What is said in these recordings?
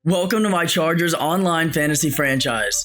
Welcome to my Chargers online fantasy franchise.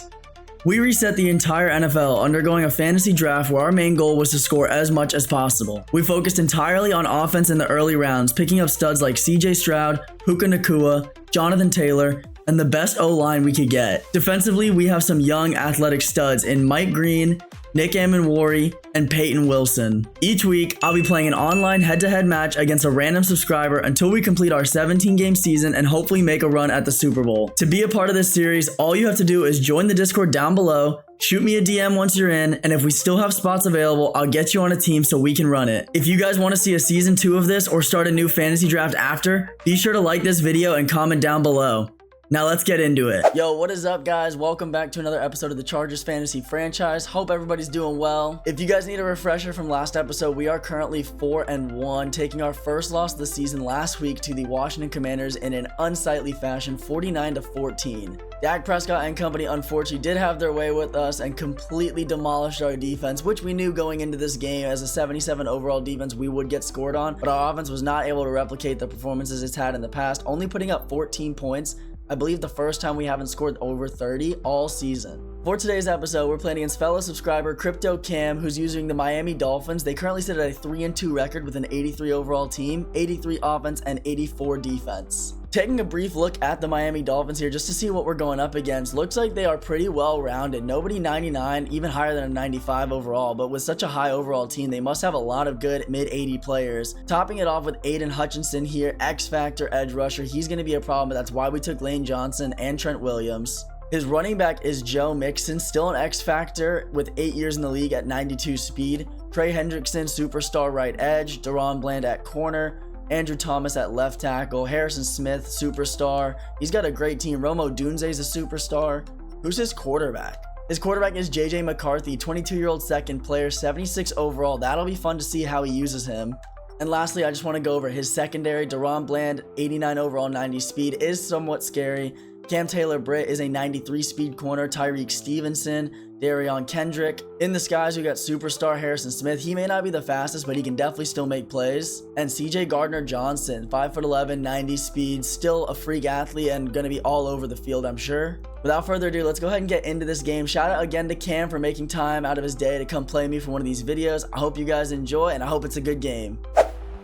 We reset the entire NFL, undergoing a fantasy draft where our main goal was to score as much as possible. We focused entirely on offense in the early rounds, picking up studs like CJ Stroud, Puka Nacua, Jonathan Taylor, and the best O-line we could get. Defensively, we have some young athletic studs in Mike Green, Nick Amenwari, and Peyton Wilson. Each week, I'll be playing an online head-to-head match against a random subscriber until we complete our 17-game season and hopefully make a run at the Super Bowl. To be a part of this series, all you have to do is join the Discord down below, shoot me a DM once you're in, and if we still have spots available, I'll get you on a team so we can run it. If you guys want to see a season 2 of this or start a new fantasy draft after, be sure to like this video and comment down below. Now let's get into it. Yo, what is up, guys? Welcome back to another episode of the Chargers Fantasy Franchise. Hope everybody's doing well. If you guys need a refresher from last episode, we are currently 4-1, taking our first loss of the season last week to the Washington Commanders in an unsightly fashion, 49-14. Dak Prescott and company unfortunately did have their way with us and completely demolished our defense, which we knew going into this game as a 77 overall defense we would get scored on, but our offense was not able to replicate the performances it's had in the past, only putting up 14 points. I believe the first time we haven't scored over 30 all season. For today's episode, we're playing against fellow subscriber Crypto Cam, who's using the Miami Dolphins. They currently sit at a 3-2 record with an 83 overall team, 83 offense, and 84 defense. Taking a brief look at the Miami Dolphins here just to see what we're going up against. Looks like they are pretty well rounded. Nobody 99, even higher than a 95 overall, but with such a high overall team, they must have a lot of good mid-80 players. Topping it off with Aiden Hutchinson here, X-Factor edge rusher. He's going to be a problem, but that's why we took Lane Johnson and Trent Williams. His running back is Joe Mixon, still an X-Factor with 8 years in the league at 92 speed. Trey Hendrickson, superstar right edge. Deron Bland at corner. Andrew Thomas at left tackle. Harrison Smith, superstar. He's got a great team. Rome Odunze's a superstar. Who's his quarterback? His quarterback is JJ McCarthy, 22-year-old second player, 76 overall. That'll be fun to see how he uses him. And lastly, I just want to go over his secondary. Deron Bland, 89 overall, 90 speed, is somewhat scary. Cam Taylor-Britt is a 93 speed corner. Tyreek Stevenson, Darion Kendrick. In the skies, we got superstar Harrison Smith. He may not be the fastest, but he can definitely still make plays. And CJ Gardner-Johnson, 5'11", 90 speed, still a freak athlete and going to be all over the field, I'm sure. Without further ado, let's go ahead and get into this game. Shout out again to Cam for making time out of his day to come play me for one of these videos. I hope you guys enjoy, and I hope it's a good game.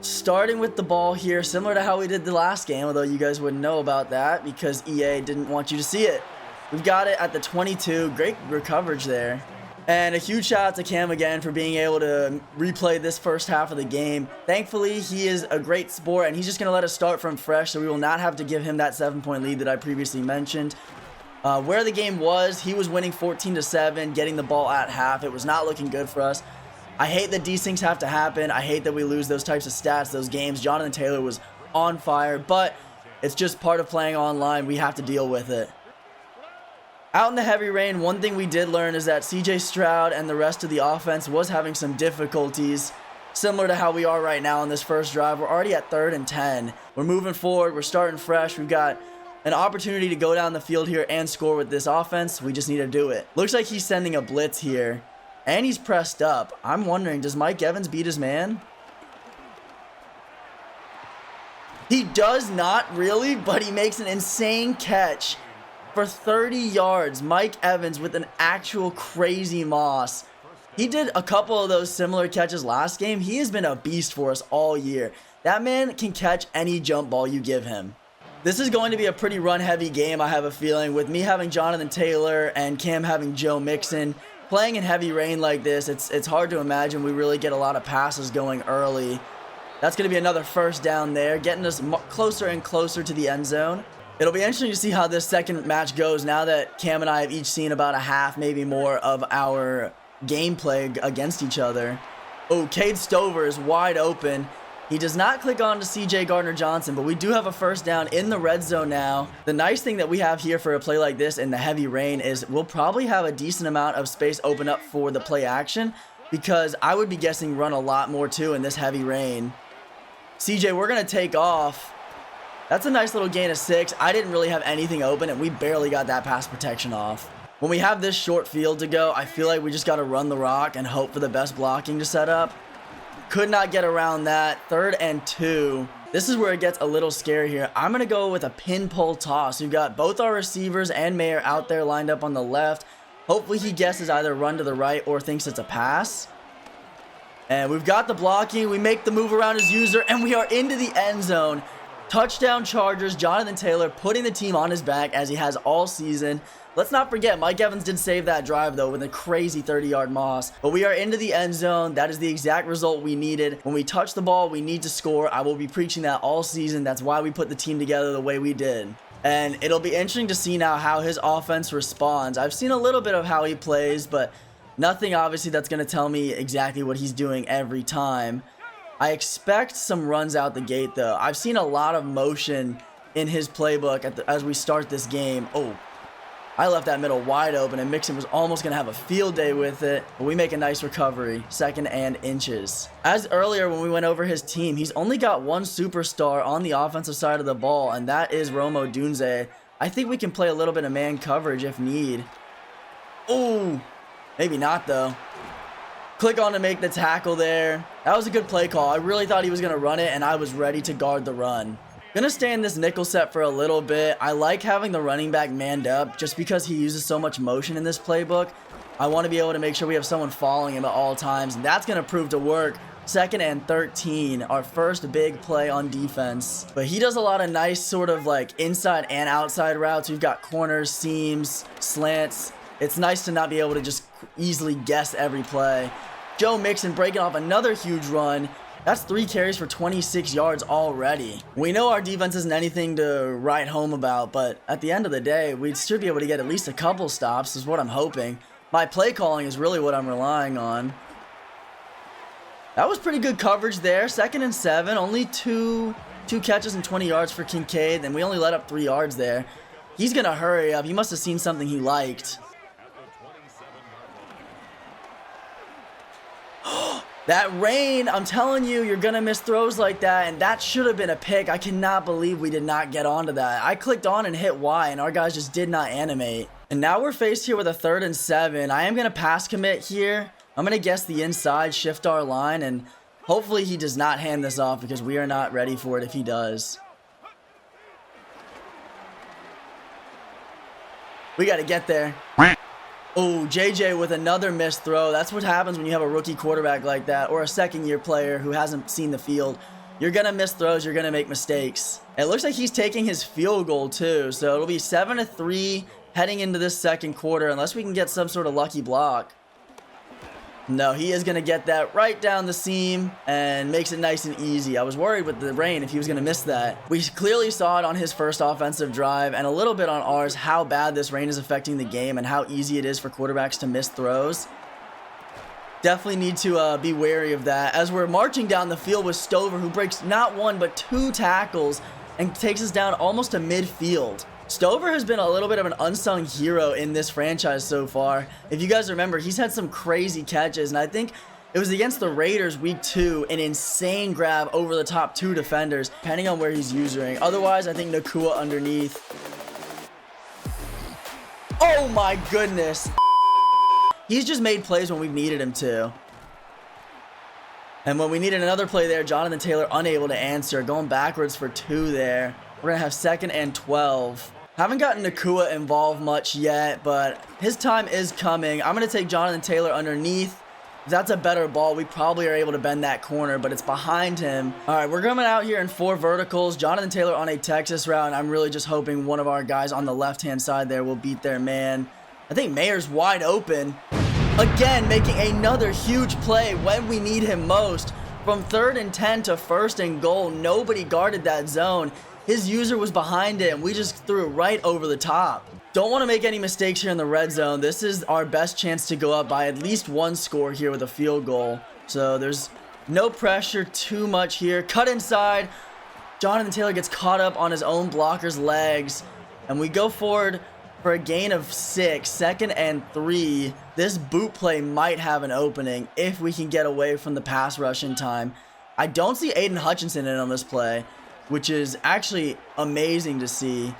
Starting with the ball here, similar to how we did the last game, although you guys wouldn't know about that because EA didn't want you to see it. We've got it at the 22. Great coverage there. And a huge shout out to Cam again for being able to replay this first half of the game. Thankfully, he is a great sport, and he's just going to let us start from fresh, so we will not have to give him that 7-point lead that I previously mentioned. Where the game was, he was winning 14-7, getting the ball at half. It was not looking good for us. I hate that these things have to happen. I hate that we lose those types of stats, those games. Jonathan Taylor was on fire, but it's just part of playing online. We have to deal with it. Out in the heavy rain, one thing we did learn is that CJ Stroud and the rest of the offense was having some difficulties, similar to how we are right now on this first drive. We're already at 3rd and 10. We're moving forward. We're starting fresh. We've got an opportunity to go down the field here and score with this offense. We just need to do it. Looks like he's sending a blitz here. And he's pressed up. I'm wondering, does Mike Evans beat his man? He does not really, but he makes an insane catch for 30 yards. Mike Evans with an actual crazy moss. He did a couple of those similar catches last game. He has been a beast for us all year. That man can catch any jump ball you give him. This is going to be a pretty run-heavy game, I have a feeling, with me having Jonathan Taylor and Cam having Joe Mixon. Playing in heavy rain like this, it's hard to imagine we really get a lot of passes going early. That's going to be another first down there, getting us closer and closer to the end zone. It'll be interesting to see how this second match goes now that Cam and I have each seen about a half, maybe more, of our gameplay against each other. Oh, Cade Stover is wide open. He does not click on to CJ Gardner-Johnson, but we do have a first down in the red zone now. The nice thing that we have here for a play like this in the heavy rain is we'll probably have a decent amount of space open up for the play action because I would be guessing run a lot more too in this heavy rain. CJ, we're going to take off. That's a nice little gain of 6. I didn't really have anything open, and we barely got that pass protection off. When we have this short field to go, I feel like we just got to run the rock and hope for the best blocking to set up. Could not get around that. 3rd and 2. This is where it gets a little scary here. I'm going to go with a pin pull toss. We've got both our receivers and Mayer out there lined up on the left. Hopefully he guesses either run to the right or thinks it's a pass. And we've got the blocking. We make the move around his user, and we are into the end zone. Touchdown Chargers. Jonathan Taylor putting the team on his back as he has all season. Let's not forget, Mike Evans did save that drive, though, with a crazy 30-yard moss. But we are into the end zone. That is the exact result we needed. When we touch the ball, we need to score. I will be preaching that all season. That's why we put the team together the way we did. And it'll be interesting to see now how his offense responds. I've seen a little bit of how he plays, but nothing, obviously, that's going to tell me exactly what he's doing every time. I expect some runs out the gate, though. I've seen a lot of motion in his playbook as we start this game. Oh, I left that middle wide open, and Mixon was almost going to have a field day with it, but we make a nice recovery, 2nd and inches. As earlier when we went over his team, he's only got one superstar on the offensive side of the ball, and that is Rome Odunze. I think we can play a little bit of man coverage if need. Oh, maybe not, though. Click on to make the tackle there. That was a good play call. I really thought he was going to run it, and I was ready to guard the run. Gonna stay in this nickel set for a little bit. I like having the running back manned up just because he uses so much motion in this playbook. I want to be able to make sure we have someone following him at all times, and that's gonna prove to work. 2nd and 13, our first big play on defense. But he does a lot of nice sort of like inside and outside routes. We've got corners, seams, slants. It's nice to not be able to just easily guess every play. Joe Mixon breaking off another huge run. That's 3 carries for 26 yards already. We know our defense isn't anything to write home about, but at the end of the day, we should be able to get at least a couple stops is what I'm hoping. My play calling is really what I'm relying on. That was pretty good coverage there. 2nd and 7, only two catches and 20 yards for Kincaid, and we only let up 3 yards there. He's going to hurry up. He must have seen something he liked. That rain, I'm telling you, you're going to miss throws like that, and that should have been a pick. I cannot believe we did not get onto that. I clicked on and hit Y, and our guys just did not animate. And now we're faced here with a 3rd and 7. I am going to pass commit here. I'm going to guess the inside, shift our line, and hopefully he does not hand this off because we are not ready for it if he does. We got to get there. Oh, JJ with another missed throw. That's what happens when you have a rookie quarterback like that, or a second-year player who hasn't seen the field. You're going to miss throws. You're going to make mistakes. It looks like he's taking his field goal, too. So it'll be 7-3 heading into this second quarter, unless we can get some sort of lucky block. No, he is going to get that right down the seam and makes it nice and easy. I was worried with the rain if he was going to miss that. We clearly saw it on his first offensive drive and a little bit on ours how bad this rain is affecting the game and how easy it is for quarterbacks to miss throws. Definitely need to be wary of that as we're marching down the field with Stover, who breaks not 1 but 2 tackles and takes us down almost to midfield. Stover has been a little bit of an unsung hero in this franchise so far. If you guys remember, he's had some crazy catches, and I think it was against the Raiders week 2, an insane grab over the top 2 defenders, depending on where he's using. Otherwise, I think Nakua underneath. Oh my goodness. He's just made plays when we've needed him to. And when we needed another play there, Jonathan Taylor unable to answer, going backwards for 2 there. We're going to have 2nd and 12. Haven't gotten Nakua involved much yet, but his time is coming. I'm going to take Jonathan Taylor underneath. If that's a better ball, we probably are able to bend that corner, but it's behind him. All right, we're coming out here in 4 verticals. Jonathan Taylor on a Texas route, and I'm really just hoping one of our guys on the left-hand side there will beat their man. I think Mayer's wide open. Again, making another huge play when we need him most. From 3rd and 10 to 1st and goal, nobody guarded that zone. His user was behind it, and we just threw it right over the top. Don't want to make any mistakes here in the red zone. This is our best chance to go up by at least 1 score here with a field goal. So there's no pressure too much here. Cut inside. Jonathan Taylor gets caught up on his own blocker's legs, and we go forward for a gain of 6, 2nd and 3. This boot play might have an opening if we can get away from the pass rush in time. I don't see Aiden Hutchinson in on this play, which is actually amazing to see.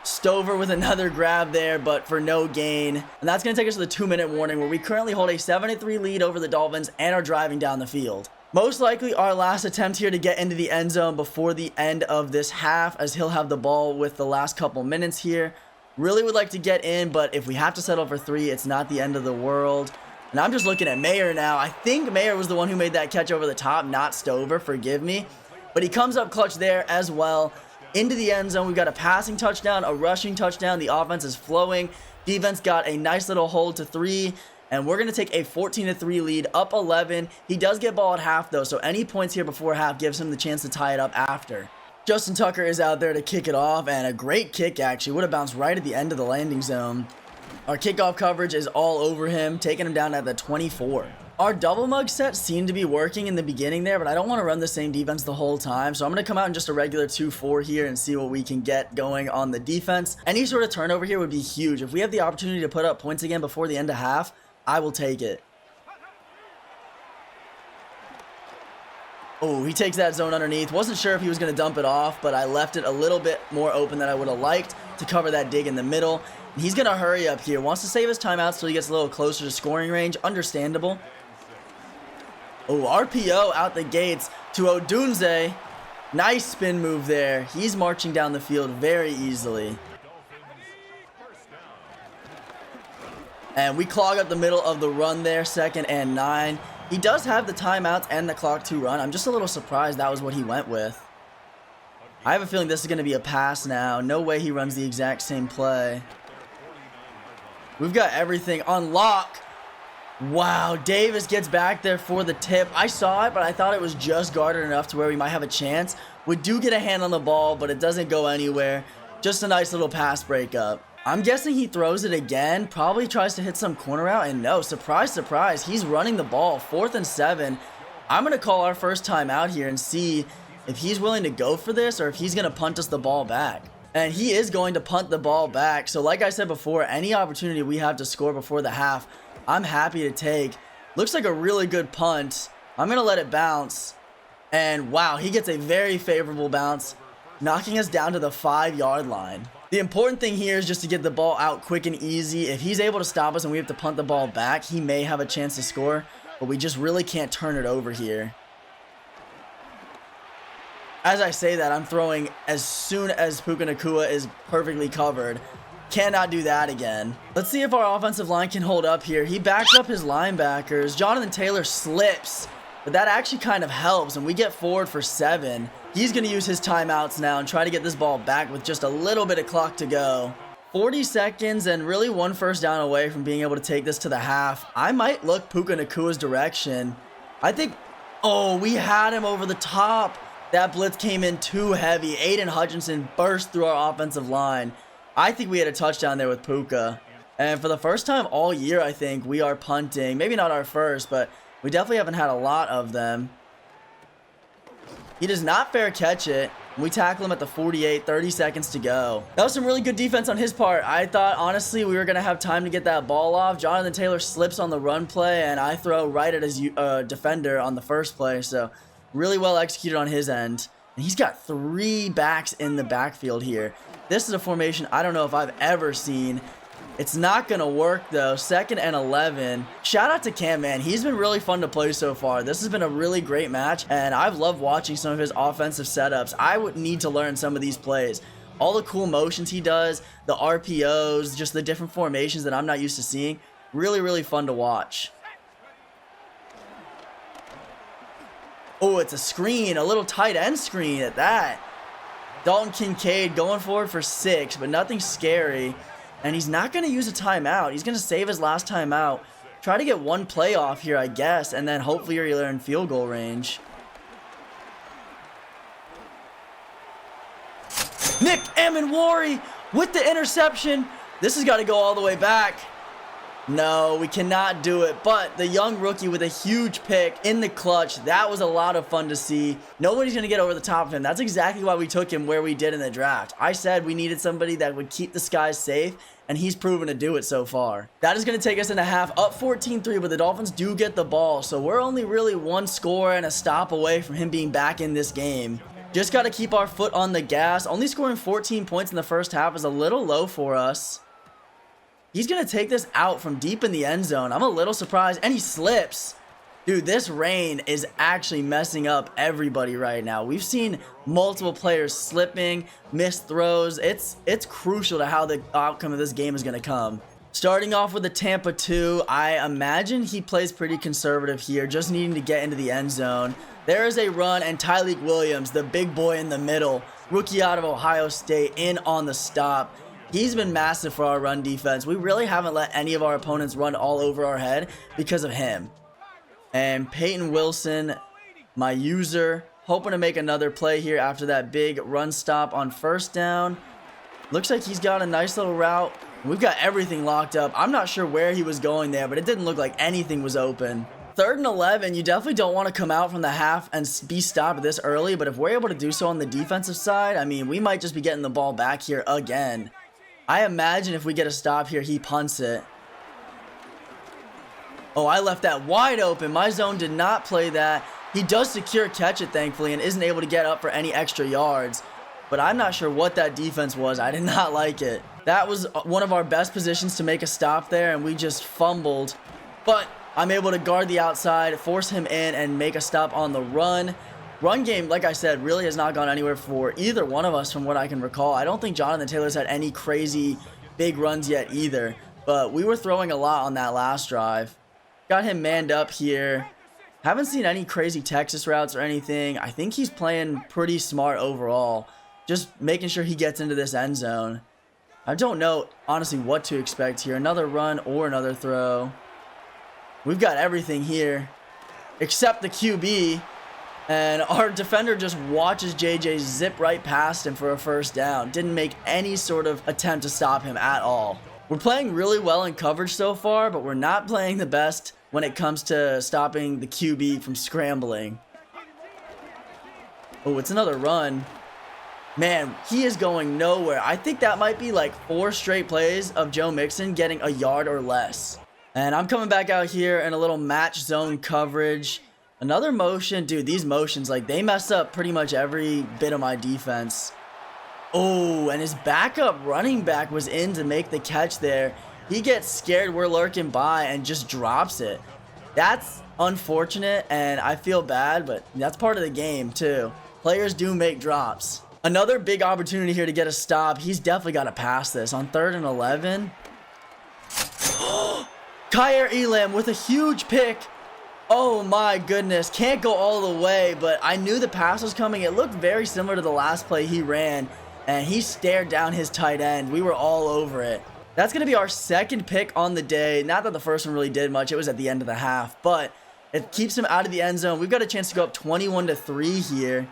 Stover with another grab there, but for no gain. And that's going to take us to the 2-minute warning, where we currently hold a 7-3 lead over the Dolphins and are driving down the field. Most likely our last attempt here to get into the end zone before the end of this half, as he'll have the ball with the last couple minutes here. Really would like to get in, but if we have to settle for 3, it's not the end of the world. And I'm just looking at Mayer now. I think Mayer was the one who made that catch over the top, not Stover, forgive me. But he comes up clutch there as well. Into the end zone, we've got a passing touchdown, a rushing touchdown. The offense is flowing. Defense got a nice little hold to 3. And we're going to take a 14-3 lead, up 11. He does get ball at half, though, so any points here before half gives him the chance to tie it up after. Justin Tucker is out there to kick it off, and a great kick, actually. Would have bounced right at the end of the landing zone. Our kickoff coverage is all over him, taking him down at the 24. Our double mug set seemed to be working in the beginning there, but I don't want to run the same defense the whole time, so I'm going to come out in just a regular 2-4 here and see what we can get going on the defense. Any sort of turnover here would be huge. If we have the opportunity to put up points again before the end of half, I will take it. Oh, he takes that zone underneath. Wasn't sure if he was going to dump it off, but I left it a little bit more open than I would have liked to cover that dig in the middle. And he's going to hurry up here. Wants to save his timeout so he gets a little closer to scoring range. Understandable. Oh, RPO out the gates to Odunze. Nice spin move there. He's marching down the field very easily. And we clog up the middle of the run there, 2nd and 9. He does have the timeouts and the clock to run. I'm just a little surprised that was what he went with. I have a feeling this is going to be a pass now. No way he runs the exact same play. We've got everything on lock. Wow, Davis gets back there for the tip. I saw it, but I thought it was just guarded enough to where we might have a chance. We do get a hand on the ball, but it doesn't go anywhere. Just a nice little pass breakup. I'm guessing he throws it again, probably tries to hit some corner out, and no, surprise, surprise, he's running the ball, 4th and 7. I'm going to call our first time out here and see if he's willing to go for this or if he's going to punt us the ball back. And he is going to punt the ball back, so like I said before, any opportunity we have to score before the half, I'm happy to take. Looks like a really good punt. I'm going to let it bounce, and wow, he gets a very favorable bounce, knocking us down to the 5-yard line. The important thing here is just to get the ball out quick and easy. If he's able to stop us and we have to punt the ball back, he may have a chance to score, but we just really can't turn it over here. As I say that, I'm throwing as soon as Puka Nacua is perfectly covered. Cannot do that again. Let's see if our offensive line can hold up here. He backs up his linebackers. Jonathan Taylor slips, but that actually kind of helps, and we get forward for 7. He's going to use his timeouts now and try to get this ball back with just a little bit of clock to go. 40 seconds and really 1 first down away from being able to take this to the half. I might look Puka Nacua's direction. I think, oh, we had him over the top. That blitz came in too heavy. Aiden Hutchinson burst through our offensive line. I think we had a touchdown there with Puka. And for the first time all year, I think, we are punting. Maybe not our first, but we definitely haven't had a lot of them. He does not fair catch it. We tackle him at the 48, 30 seconds to go. That was some really good defense on his part. I thought, honestly, we were going to have time to get that ball off. Jonathan Taylor slips on the run play, and I throw right at his defender on the first play. So, really well executed on his end. And he's got 3 backs in the backfield here. This is a formation I don't know if I've ever seen. It's not going to work, though. 2nd and 11. Shout out to Cam, man. He's been really fun to play so far. This has been a really great match, and I've loved watching some of his offensive setups. I would need to learn some of these plays. All the cool motions he does, the RPOs, just the different formations that I'm not used to seeing. Really, really fun to watch. Oh, it's a screen, a little tight end screen at that. Dalton Kincaid going forward for 6, but nothing scary. And he's not going to use a timeout. He's going to save his last timeout. Try to get 1 play off here, I guess, and then hopefully you're in field goal range. Nick Amenwari with the interception. This has got to go all the way back. No, we cannot do it, but the young rookie with a huge pick in the clutch, that was a lot of fun to see. Nobody's going to get over the top of him. That's exactly why we took him where we did in the draft. I said we needed somebody that would keep the skies safe, and he's proven to do it so far. That is going to take us in a half, up 14-3, but the Dolphins do get the ball, so we're only really 1 score and a stop away from him being back in this game. Just got to keep our foot on the gas. Only scoring 14 points in the first half is a little low for us. He's going to take this out from deep in the end zone. I'm a little surprised, and he slips. Dude, this rain is actually messing up everybody right now. We've seen multiple players slipping, missed throws. It's crucial to how the outcome of this game is going to come. Starting off with the Tampa 2, I imagine he plays pretty conservative here, just needing to get into the end zone. There is a run, and Tyleik Williams, the big boy in the middle, rookie out of Ohio State, in on the stop. He's been massive for our run defense. We really haven't let any of our opponents run all over our head because of him. And Peyton Wilson, my user, hoping to make another play here after that big run stop on first down. Looks like he's got a nice little route. We've got everything locked up. I'm not sure where he was going there, but it didn't look like anything was open. 3rd and 11, you definitely don't want to come out from the half and be stopped this early, but if we're able to do so on the defensive side, I mean, we might just be getting the ball back here again. I imagine if we get a stop here, he punts it. Oh, I left that wide open. My zone did not play that. He does secure catch it, thankfully, and isn't able to get up for any extra yards. But I'm not sure what that defense was. I did not like it. That was one of our best positions to make a stop there, and we just fumbled. But I'm able to guard the outside, force him in, and make a stop on the run. Run game, like I said, really has not gone anywhere for either one of us from what I can recall. I don't think Jonathan Taylor's had any crazy big runs yet either. But we were throwing a lot on that last drive. Got him manned up here. Haven't seen any crazy Texas routes or anything. I think he's playing pretty smart overall. Just making sure he gets into this end zone. I don't know, honestly, what to expect here. Another run or another throw. We've got everything here except the QB. And our defender just watches JJ zip right past him for a first down. Didn't make any sort of attempt to stop him at all. We're playing really well in coverage so far, but we're not playing the best when it comes to stopping the QB from scrambling. Oh, it's another run. Man, he is going nowhere. I think that might be like 4 straight plays of Joe Mixon getting a yard or less. And I'm coming back out here in a little match zone coverage. Another motion. Dude, these motions, like, they mess up pretty much every bit of my defense. Oh, and his backup running back was in to make the catch there. He gets scared we're lurking by and just drops it. That's unfortunate, and I feel bad, but that's part of the game, too. Players do make drops. Another big opportunity here to get a stop. He's definitely got to pass this. On 3rd and 11. Kyer Elam with a huge pick. Oh my goodness. Can't go all the way, but I knew the pass was coming. It looked very similar to the last play he ran, and he stared down his tight end. We were all over it. That's going to be our 2nd pick on the day. Not that the first one really did much. It was at the end of the half, but it keeps him out of the end zone. We've got a chance to go up 21-3 here.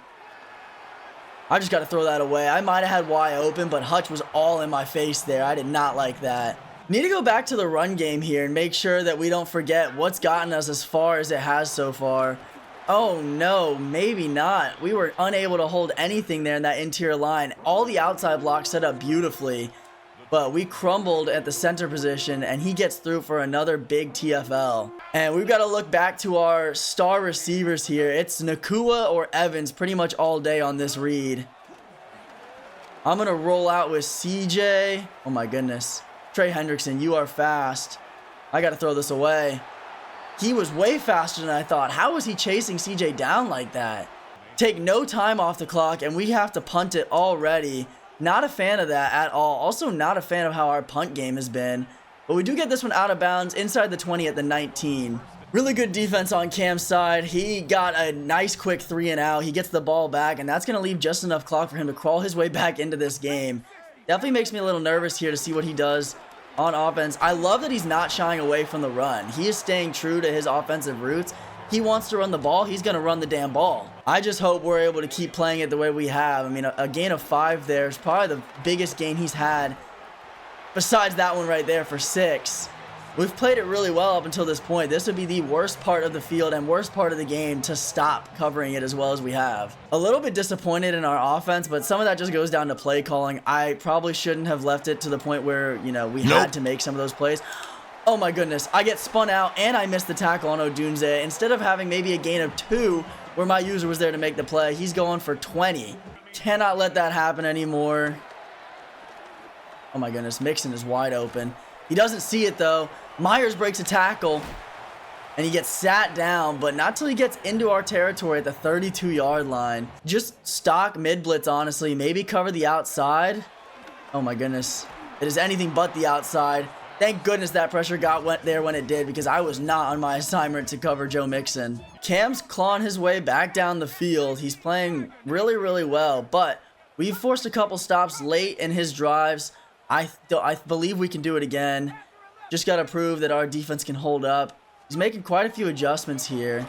I just got to throw that away. I might have had Y open, but Hutch was all in my face there. I did not like that. Need to go back to the run game here and make sure that we don't forget what's gotten us as far as it has so far. Oh no, maybe not. We were unable to hold anything there in that interior line. All the outside blocks set up beautifully, but we crumbled at the center position, and he gets through for another big TFL. And we've got to look back to our star receivers here. It's Nakua or Evans pretty much all day on this read. I'm going to roll out with CJ. Oh my goodness. Trey Hendrickson, you are fast. I got to throw this away. He was way faster than I thought. How was he chasing CJ down like that? Take no time off the clock, and we have to punt it already. Not a fan of that at all. Also not a fan of how our punt game has been. But we do get this one out of bounds inside the 20 at the 19. Really good defense on Cam's side. He got a nice quick 3 and out. He gets the ball back, and that's going to leave just enough clock for him to crawl his way back into this game. Definitely makes me a little nervous here to see what he does on offense. I love that he's not shying away from the run. He is staying true to his offensive roots. He wants to run the ball. He's going to run the damn ball. I just hope we're able to keep playing it the way we have. I mean, a gain of 5 there is probably the biggest gain he's had besides that one right there for 6. We've played it really well up until this point. This would be the worst part of the field and worst part of the game to stop covering it as well as we have. A little bit disappointed in our offense, but some of that just goes down to play calling. I probably shouldn't have left it to the point where, you know, we had to make some of those plays. Oh my goodness, I get spun out and I missed the tackle on Odunze. Instead of having maybe a gain of 2 where my user was there to make the play, he's going for 20. Cannot let that happen anymore. Oh my goodness, Mixon is wide open. He doesn't see it though. Myers breaks a tackle. And he gets sat down, but not till he gets into our territory at the 32-yard line. Just stock mid-blitz, honestly. Maybe cover the outside. Oh my goodness. It is anything but the outside. Thank goodness that pressure went there when it did, because I was not on my assignment to cover Joe Mixon. Cam's clawing his way back down the field. He's playing really, really well, but we've forced a couple stops late in his drives. I believe we can do it again. Just got to prove that our defense can hold up. He's making quite a few adjustments here.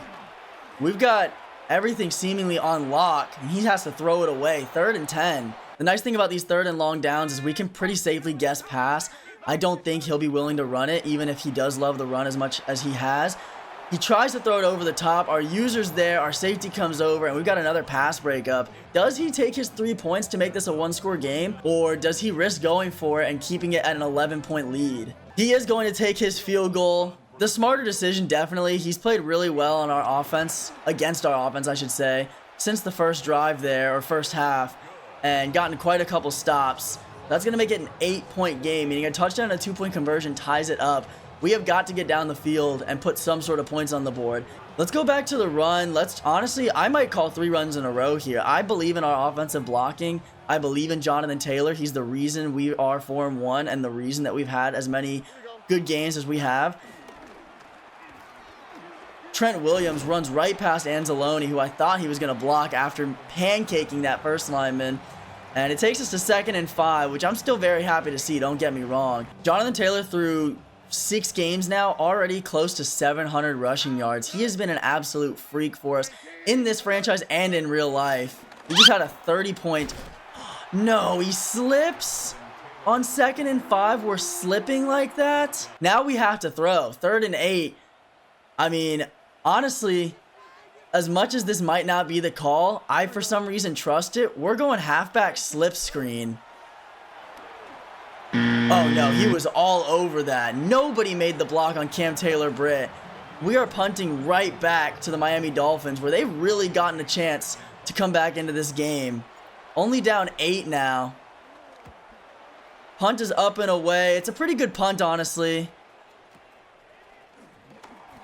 We've got everything seemingly on lock, and he has to throw it away. 3rd and 10. The nice thing about these 3rd and long downs is we can pretty safely guess pass. I don't think he'll be willing to run it, even if he does love the run as much as he has. He tries to throw it over the top. Our user's there. Our safety comes over, and we've got another pass breakup. Does he take his 3 points to make this a 1-score game, or does he risk going for it and keeping it at an 11-point lead? He is going to take his field goal. The smarter decision, definitely. He's played really well on our offense, against our offense, I should say, since the first drive there, or first half, and gotten quite a couple stops. That's going to make it an 8-point game, meaning a touchdown and a 2-point conversion ties it up. We have got to get down the field and put some sort of points on the board. Let's go back to the run. Honestly, I might call 3 runs in a row here. I believe in our offensive blocking. I believe in Jonathan Taylor. He's the reason we are 4-1 and the reason that we've had as many good games as we have. Trent Williams runs right past Anzalone, who I thought he was going to block after pancaking that first lineman. And it takes us to 2nd and 5, which I'm still very happy to see, don't get me wrong. Jonathan Taylor, through 6 games now, already close to 700 rushing yards. He has been an absolute freak for us in this franchise and in real life. He just had a 30-point... No, he slips. On 2nd and 5, we're slipping like that. Now we have to throw. 3rd and 8. I mean, honestly, as much as this might not be the call, I for some reason trust it. We're going halfback slip screen. Oh no, he was all over that. Nobody made the block on Cam Taylor-Britt. We are punting right back to the Miami Dolphins, where they've really gotten a chance to come back into this game. Only down 8 now. Punt is up and away. It's a pretty good punt, honestly.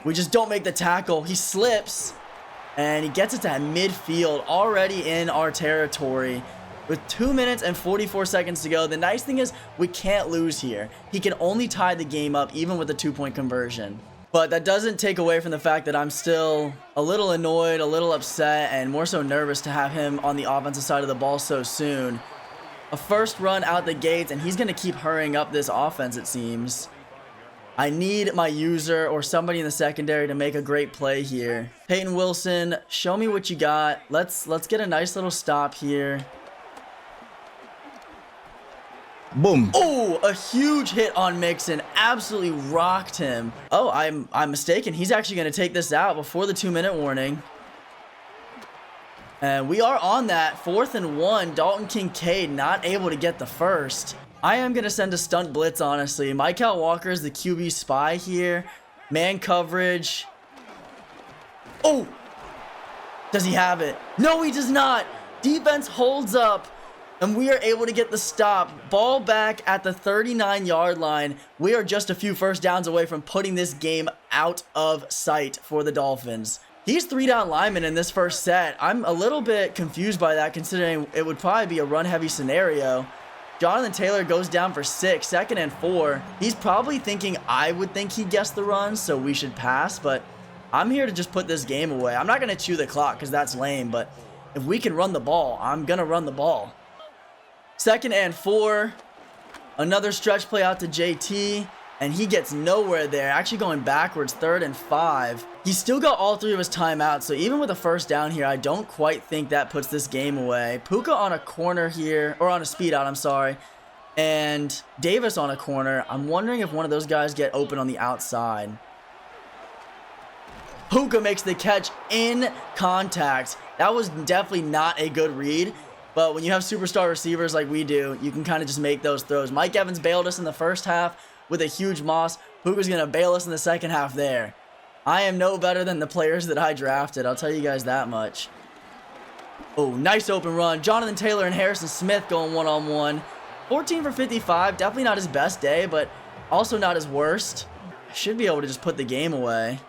We just don't make the tackle. He slips, and he gets it to midfield, already in our territory. With 2 minutes and 44 seconds to go, the nice thing is we can't lose here. He can only tie the game up even with a 2-point conversion. But that doesn't take away from the fact that I'm still a little annoyed, a little upset, and more so nervous to have him on the offensive side of the ball so soon. A first run out the gates, and he's going to keep hurrying up this offense, it seems. I need my user or somebody in the secondary to make a great play here. Peyton Wilson, show me what you got. Let's get a nice little stop here. Boom. Oh, a huge hit on Mixon. Absolutely rocked him. Oh, I'm mistaken. He's actually going to take this out before the 2-minute warning. And we are on that. 4th and 1. Dalton Kincaid not able to get the first. I am going to send a stunt blitz, honestly. Michael Walker is the QB spy here. Man coverage. Oh! Does he have it? No, he does not. Defense holds up, and we are able to get the stop. Ball back at the 39-yard line. We are just a few first downs away from putting this game out of sight for the Dolphins. He's 3-down lineman in this first set. I'm a little bit confused by that, considering it would probably be a run-heavy scenario. Jonathan Taylor goes down for 6, 2nd and 4. He's probably thinking I would think he guessed the run, so we should pass, but I'm here to just put this game away. I'm not going to chew the clock because that's lame, but if we can run the ball, I'm going to run the ball. 2nd and 4. Another stretch play out to JT, and he gets nowhere there. Actually going backwards, 3rd and 5. He's still got all 3 of his timeouts, so even with a first down here, I don't quite think that puts this game away. Puka on a corner here, or on a speed out, I'm sorry, and Davis on a corner. I'm wondering if one of those guys get open on the outside. Puka makes the catch in contact. That was definitely not a good read, but when you have superstar receivers like we do, you can kind of just make those throws. Mike Evans bailed us in the first half with a huge moss. Puka's going to bail us in the second half there. I am no better than the players that I drafted. I'll tell you guys that much. Oh, nice open run. Jonathan Taylor and Harrison Smith going one-on-one. 14 for 55. Definitely not his best day, but also not his worst. I should be able to just put the game away.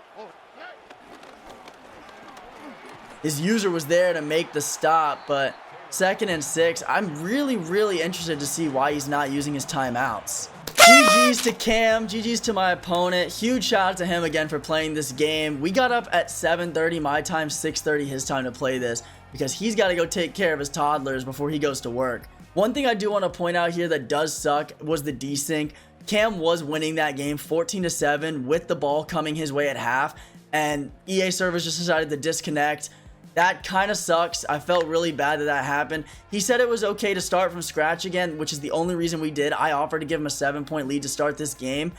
His user was there to make the stop, but 2nd and 6. I'm really interested to see why he's not using his timeouts. GG's to Cam, GG's to my opponent. Huge shout out to him again for playing this game. We got up at 7:30 my time, 6:30 his time to play this because he's got to go take care of his toddlers before he goes to work. One thing I do want to point out here that does suck was the desync. Cam was winning that game 14-7 with the ball coming his way at half, and EA servers just decided to disconnect. That kind of sucks. I felt really bad that happened. He said it was okay to start from scratch again, which is the only reason we did. I offered to give him a 7-point lead to start this game.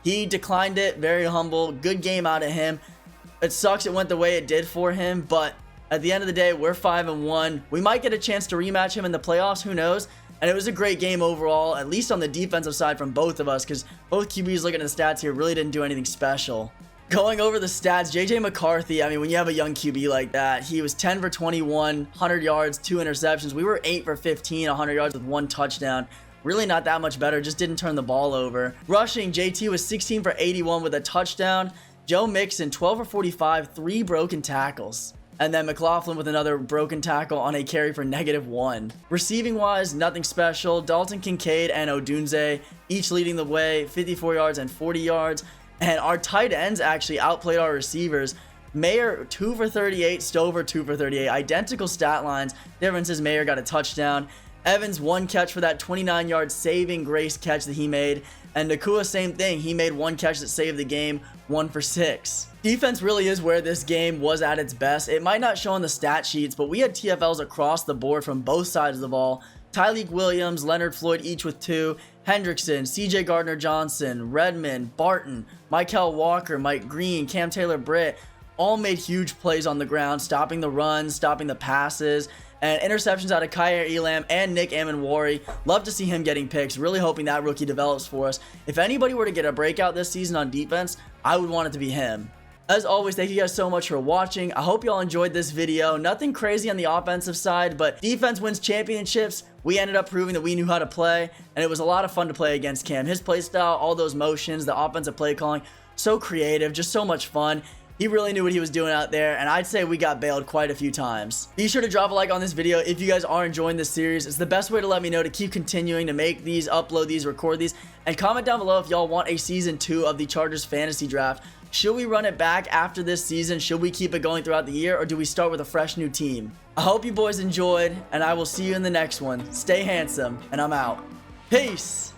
He declined it. Very humble. Good game out of him. It sucks it went the way it did for him, but at the end of the day, we're 5-1. We might get a chance to rematch him in the playoffs. Who knows? And it was a great game overall, at least on the defensive side from both of us, because both QBs looking at the stats here really didn't do anything special. Going over the stats, JJ McCarthy, I mean, when you have a young QB like that, he was 10 for 21, 100 yards, 2 interceptions. We were 8 for 15, 100 yards with 1 touchdown. Really not that much better, just didn't turn the ball over. Rushing, JT was 16 for 81 with a touchdown. Joe Mixon, 12 for 45, 3 broken tackles. And then McLaughlin with another broken tackle on a carry for -1. Receiving wise, nothing special. Dalton Kincaid and Odunze each leading the way, 54 yards and 40 yards. And our tight ends actually outplayed our receivers. Mayer 2 for 38, Stover 2 for 38. Identical stat lines. Difference is Mayer got a touchdown. Evans 1 catch for that 29-yard saving grace catch that he made. And Nakua, same thing. He made 1 catch that saved the game, 1 for 6. Defense really is where this game was at its best. It might not show on the stat sheets, but we had TFLs across the board from both sides of the ball. Tyleek Williams, Leonard Floyd each with 2. Hendrickson, CJ Gardner-Johnson, Redmond, Barton, Michael Walker, Mike Green, Cam Taylor-Britt all made huge plays on the ground, stopping the runs, stopping the passes, and interceptions out of Kyer Elam and Nick Amenwari. Love to see him getting picks. Really hoping that rookie develops for us. If anybody were to get a breakout this season on defense, I would want it to be him. As always, thank you guys so much for watching. I hope y'all enjoyed this video. Nothing crazy on the offensive side, but defense wins championships. We ended up proving that we knew how to play, and it was a lot of fun to play against Cam. His play style, all those motions, the offensive play calling, so creative, just so much fun. He really knew what he was doing out there, and I'd say we got bailed quite a few times. Be sure to drop a like on this video if you guys are enjoying this series. It's the best way to let me know to keep continuing to make these, upload these, record these, and comment down below if y'all want a season 2 of the Chargers fantasy draft. Should we run it back after this season? Should we keep it going throughout the year, or do we start with a fresh new team? I hope you boys enjoyed, and I will see you in the next one. Stay handsome, and I'm out. Peace!